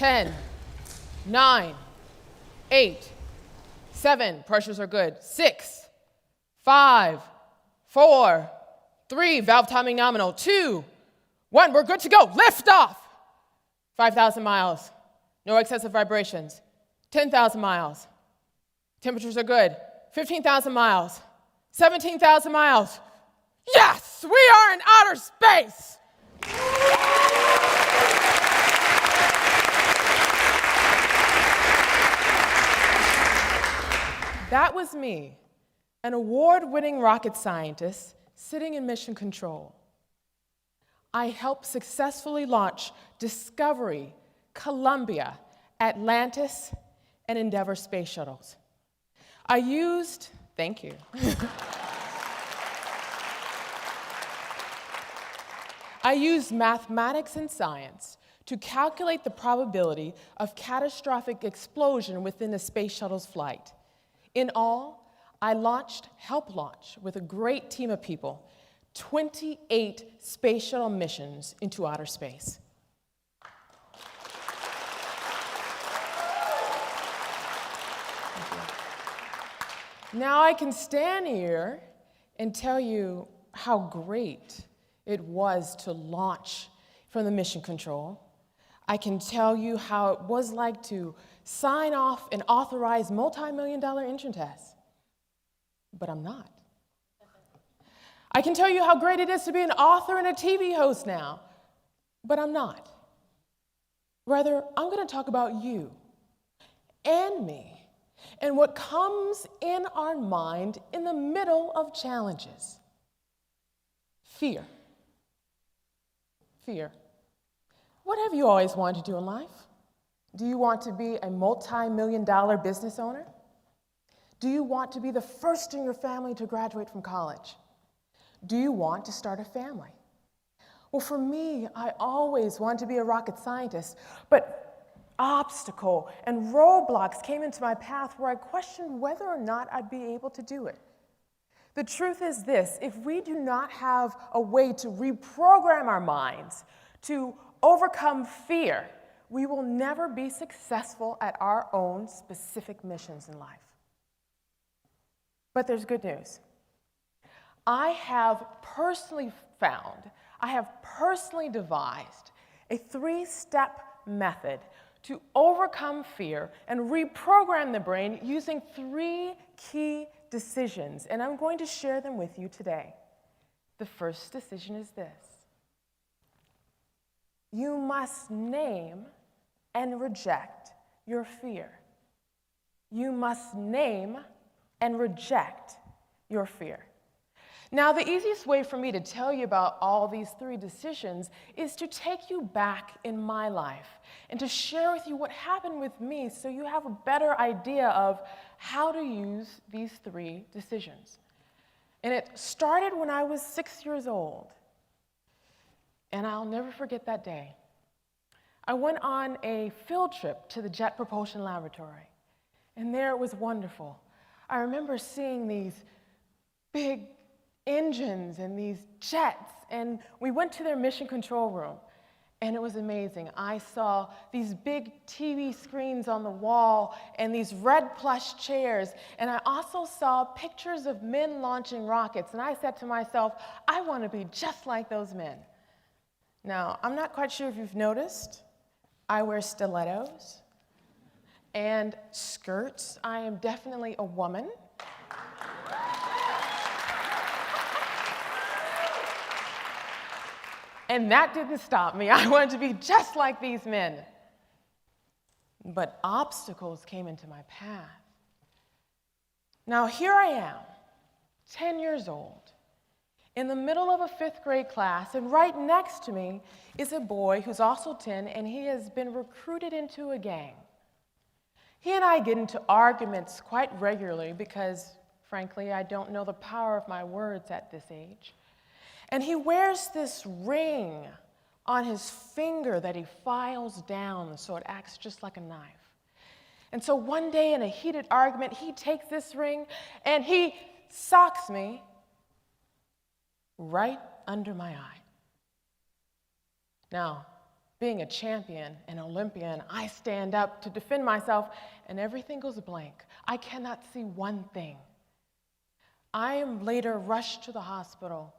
10, 9, 8, 7, pressures are good, 6, 5, 4, 3, valve timing nominal, 2, 1, we're good to go, lift off. 5,000 miles, no excessive vibrations, 10,000 miles, temperatures are good, 15,000 miles, 17,000 miles. Yes, we are in outer space. That was me, an award-winning rocket scientist sitting in mission control. I helped successfully launch Discovery, Columbia, Atlantis, and Endeavour space shuttles. Thank you. I used mathematics and science to calculate the probability of catastrophic explosion within a space shuttle's flight. In all, I helped launch with a great team of people, 28 space shuttle missions into outer space. Now I can stand here and tell you how great it was to launch from the mission control. I can tell you how it was like to sign off and authorize multi-million-dollar engine tests. But I'm not. I can tell you how great it is to be an author and a TV host now. But I'm not. Rather, I'm going to talk about you and me and what comes in our mind in the middle of challenges. Fear. Fear. What have you always wanted to do in life? Do you want to be a multi-million-dollar business owner? Do you want to be the first in your family to graduate from college? Do you want to start a family? Well, for me, I always wanted to be a rocket scientist, but obstacle and roadblocks came into my path where I questioned whether or not I'd be able to do it. The truth is this: if we do not have a way to reprogram our minds to overcome fear, we will never be successful at our own specific missions in life. But there's good news. I have personally devised a 3-step method to overcome fear and reprogram the brain using 3 key decisions, and I'm going to share them with you today. The first decision is this: you must name and reject your fear. You must name and reject your fear. Now, the easiest way for me to tell you about all these 3 decisions is to take you back in my life and to share with you what happened with me so you have a better idea of how to use these 3 decisions. And it started when I was 6 years old, and I'll never forget that day. I went on a field trip to the Jet Propulsion Laboratory, and there it was wonderful. I remember seeing these big engines and these jets, and we went to their mission control room, and it was amazing. I saw these big TV screens on the wall and these red plush chairs, and I also saw pictures of men launching rockets, and I said to myself, I want to be just like those men. Now, I'm not quite sure if you've noticed, I wear stilettos and skirts. I am definitely a woman. And that didn't stop me. I wanted to be just like these men. But obstacles came into my path. Now here I am, 10 years old, in the middle of a 5th grade class, and right next to me is a boy who's also 10, and he has been recruited into a gang. He and I get into arguments quite regularly because, frankly, I don't know the power of my words at this age. And he wears this ring on his finger that he files down so it acts just like a knife. And so one day in a heated argument, he takes this ring and he socks me right under my eye. Now, being a champion, an Olympian, I stand up to defend myself, and everything goes blank. I cannot see one thing. I am later rushed to the hospital,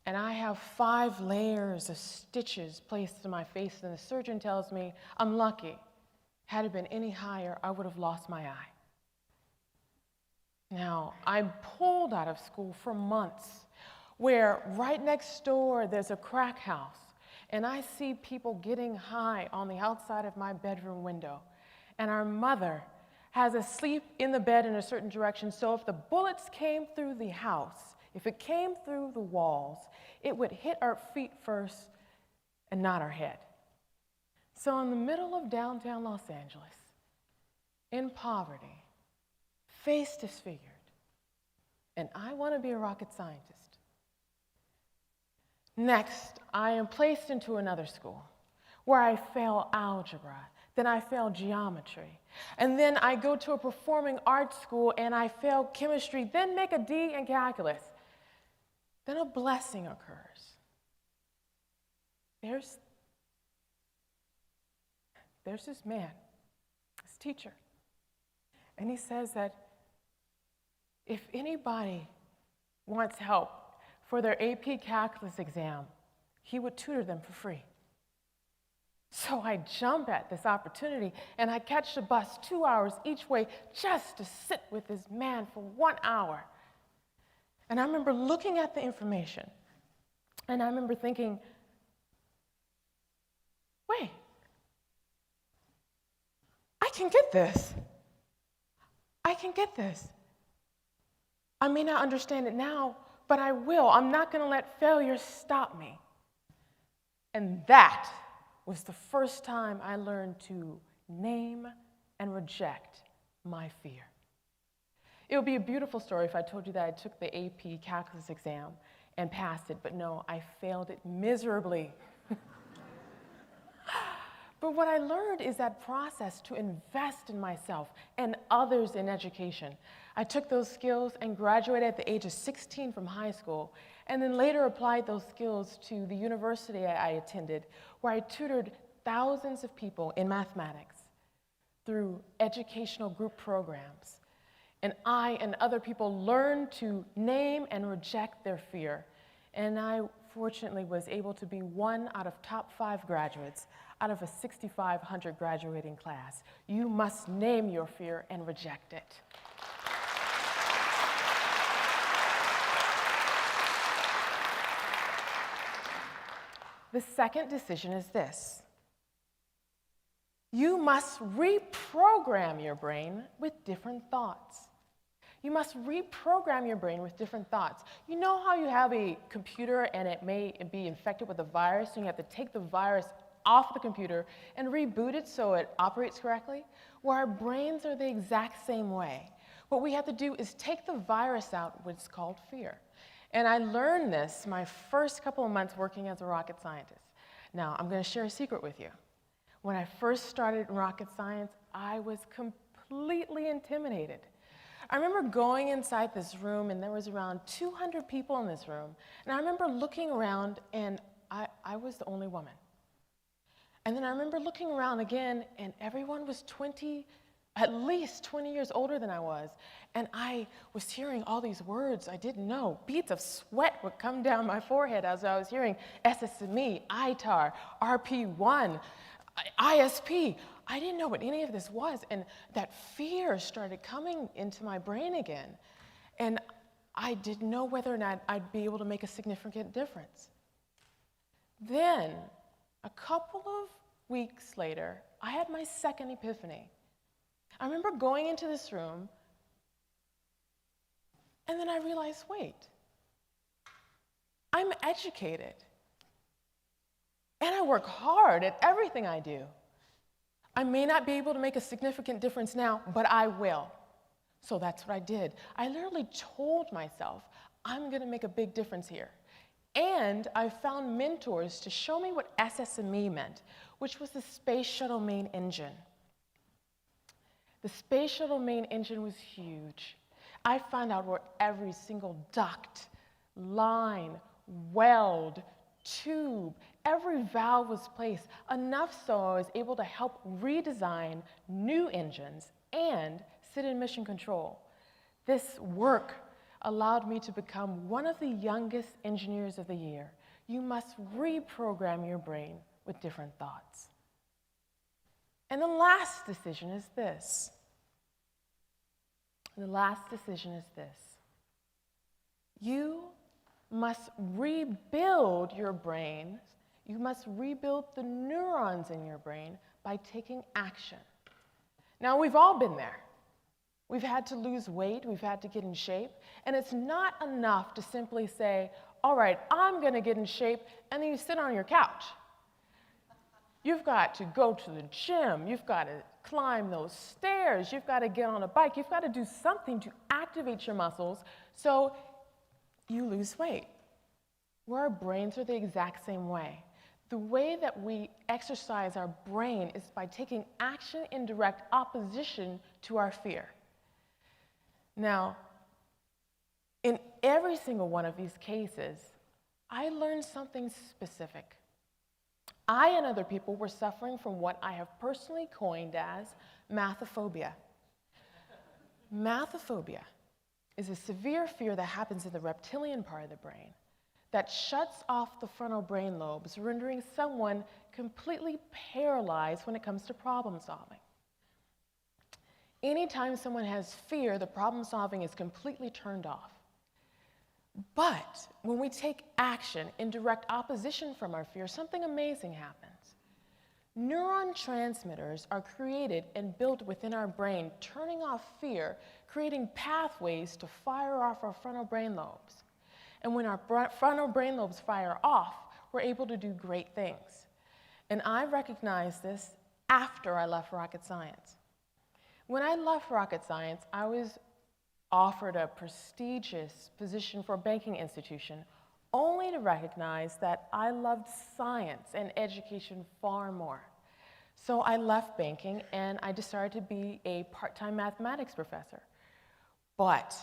and I have 5 layers of stitches placed in my face, and the surgeon tells me I'm lucky. Had it been any higher, I would have lost my eye. Now, I'm pulled out of school for months, where right next door there's a crack house, and I see people getting high on the outside of my bedroom window, and our mother has us sleep in the bed in a certain direction, so if the bullets came through the house, if it came through the walls, it would hit our feet first and not our head. So in the middle of downtown Los Angeles, in poverty, face disfigured, and I want to be a rocket scientist. Next, I am placed into another school where I fail algebra, then I fail geometry, and then I go to a performing arts school and I fail chemistry, then make a D in calculus. Then a blessing occurs. There's this man, this teacher, and he says that if anybody wants help for their AP calculus exam, he would tutor them for free. So I jump at this opportunity, and I catch the bus 2 hours each way just to sit with this man for 1 hour. And I remember looking at the information, and I remember thinking, wait, I can get this. I can get this. I may not understand it now, but I will. I'm not going to let failure stop me. And that was the first time I learned to name and reject my fear. It would be a beautiful story if I told you that I took the AP calculus exam and passed it, but no, I failed it miserably. But what I learned is that process to invest in myself and others in education. I took those skills and graduated at the age of 16 from high school, and then later applied those skills to the university I attended, where I tutored thousands of people in mathematics through educational group programs. And I and other people learned to name and reject their fear. And I fortunately was able to be one out of top 5 graduates out of a 6,500 graduating class. You must name your fear and reject it. The second decision is this. You must reprogram your brain with different thoughts. You must reprogram your brain with different thoughts. You know how you have a computer and it may be infected with a virus, and you have to take the virus off the computer and reboot it so it operates correctly? Well, our brains are the exact same way. What we have to do is take the virus out, what's called fear. And I learned this my first couple of months working as a rocket scientist. Now, I'm going to share a secret with you. When I first started in rocket science, I was completely intimidated. I remember going inside this room, and there was around 200 people in this room, and I remember looking around, and I was the only woman. And then I remember looking around again, and everyone was at least 20 years older than I was, and I was hearing all these words I didn't know. Beads of sweat would come down my forehead as I was hearing SSME, ITAR, RP1, ISP. I didn't know what any of this was, and that fear started coming into my brain again, and I didn't know whether or not I'd be able to make a significant difference. Then, a couple of weeks later, I had my second epiphany. I remember going into this room, and then I realized, wait, I'm educated, and I work hard at everything I do. I may not be able to make a significant difference now, but I will. So that's what I did. I literally told myself, I'm going to make a big difference here. And I found mentors to show me what SSME meant, which was the Space Shuttle Main Engine. The Space Shuttle Main Engine was huge. I found out where every single duct, line, weld, tube, every valve was placed, enough so I was able to help redesign new engines and sit in mission control. This work allowed me to become one of the youngest engineers of the year. You must reprogram your brain with different thoughts. And the last decision is this. The last decision is this. You must rebuild your brain. You must rebuild the neurons in your brain by taking action. Now, we've all been there. We've had to lose weight, we've had to get in shape, and it's not enough to simply say, all right, I'm going to get in shape, and then you sit on your couch. You've got to go to the gym, you've got to climb those stairs, you've got to get on a bike, you've got to do something to activate your muscles so you lose weight. Well, our brains are the exact same way. The way that we exercise our brain is by taking action in direct opposition to our fear. Now, in every single one of these cases, I learned something specific. I and other people were suffering from what I have personally coined as mathophobia. Mathophobia is a severe fear that happens in the reptilian part of the brain that shuts off the frontal brain lobes, rendering someone completely paralyzed when it comes to problem solving. Anytime someone has fear, the problem solving is completely turned off. But when we take action in direct opposition from our fear, something amazing happens. Neuron transmitters are created and built within our brain, turning off fear, creating pathways to fire off our frontal brain lobes. And when our frontal brain lobes fire off, we're able to do great things. And I recognized this after I left rocket science. When I left rocket science, I was offered a prestigious position for a banking institution, only to recognize that I loved science and education far more. So I left banking and I decided to be a part-time mathematics professor. But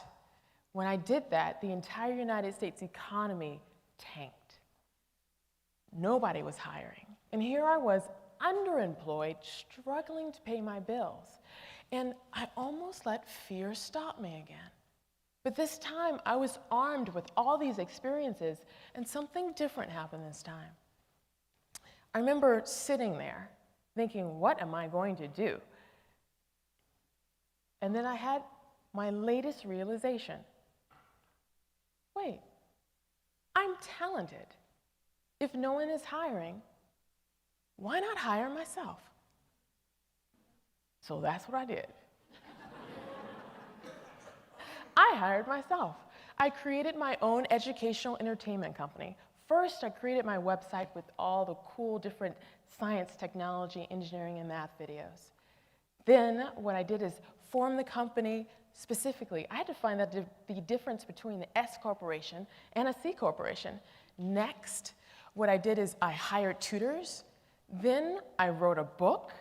when I did that, the entire United States economy tanked. Nobody was hiring. And here I was, underemployed, struggling to pay my bills. And I almost let fear stop me again. But this time, I was armed with all these experiences, and something different happened this time. I remember sitting there, thinking, what am I going to do? And then I had my latest realization. Wait, I'm talented. If no one is hiring, why not hire myself? So that's what I did. I hired myself. I created my own educational entertainment company. First, I created my website with all the cool different science, technology, engineering, and math videos. Then what I did is form the company specifically. I had to find out the difference between the S corporation and a C corporation. Next, what I did is I hired tutors. Then I wrote a book.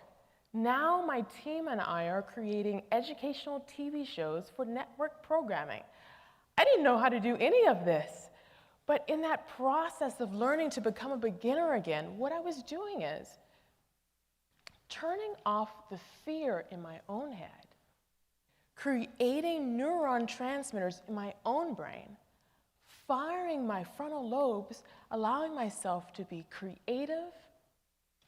Now my team and I are creating educational TV shows for network programming. I didn't know how to do any of this. But in that process of learning to become a beginner again, what I was doing is turning off the fear in my own head, creating neuron transmitters in my own brain, firing my frontal lobes, allowing myself to be creative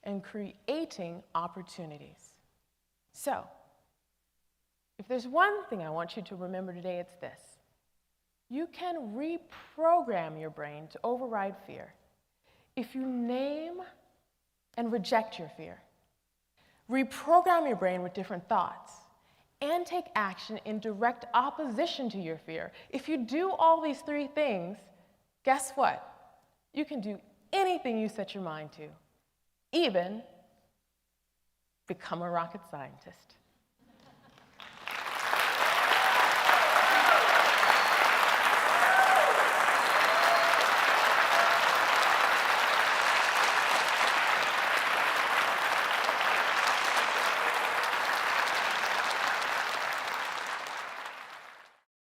and creating opportunities. So, if there's one thing I want you to remember today, it's this. You can reprogram your brain to override fear if you name and reject your fear. Reprogram your brain with different thoughts and take action in direct opposition to your fear. If you do all these three things, guess what? You can do anything you set your mind to, even become a rocket scientist.